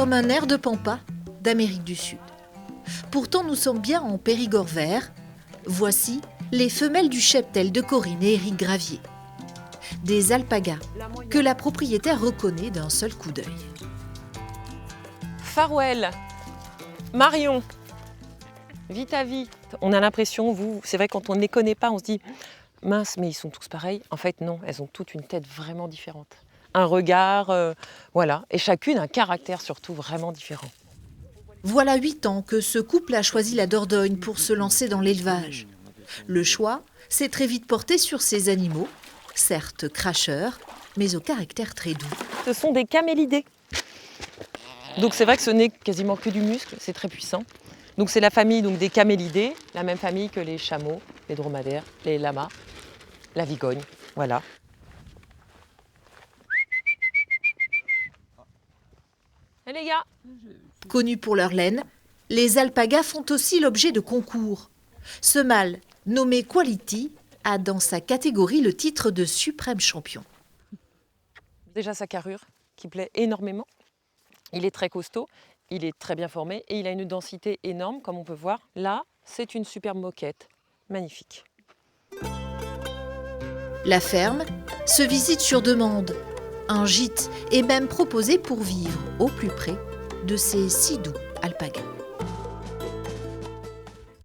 comme un air de pampa d'Amérique du Sud. Pourtant, nous sommes bien en Périgord vert. Voici les femelles du cheptel de Corinne et Éric Gravier. Des alpagas que la propriétaire reconnaît d'un seul coup d'œil. Farwell, Marion, vite à vite. On a l'impression, c'est vrai quand on ne les connaît pas, on se dit mince, mais ils sont tous pareils. En fait, non, elles ont toutes une tête vraiment différente. Un regard, voilà. Et chacune un caractère surtout vraiment différent. Voilà 8 ans que ce couple a choisi la Dordogne pour se lancer dans l'élevage. Le choix s'est très vite porté sur ces animaux, certes cracheurs, mais au caractère très doux. Ce sont des camélidés. Donc c'est vrai que ce n'est quasiment que du muscle, c'est très puissant. Donc c'est la famille des camélidés, la même famille que les chameaux, les dromadaires, les lamas, la vigogne, voilà. Et les gars, Connus pour leur laine, les alpagas font aussi l'objet de concours. Ce mâle, nommé Quality, a dans sa catégorie le titre de suprême champion. déjà sa carrure qui plaît énormément. Il est très costaud, il est très bien formé et il a une densité énorme comme on peut voir. Là, c'est une superbe moquette, magnifique. La ferme se visite sur demande. Un gîte est même proposé pour vivre au plus près de ces si doux alpagas.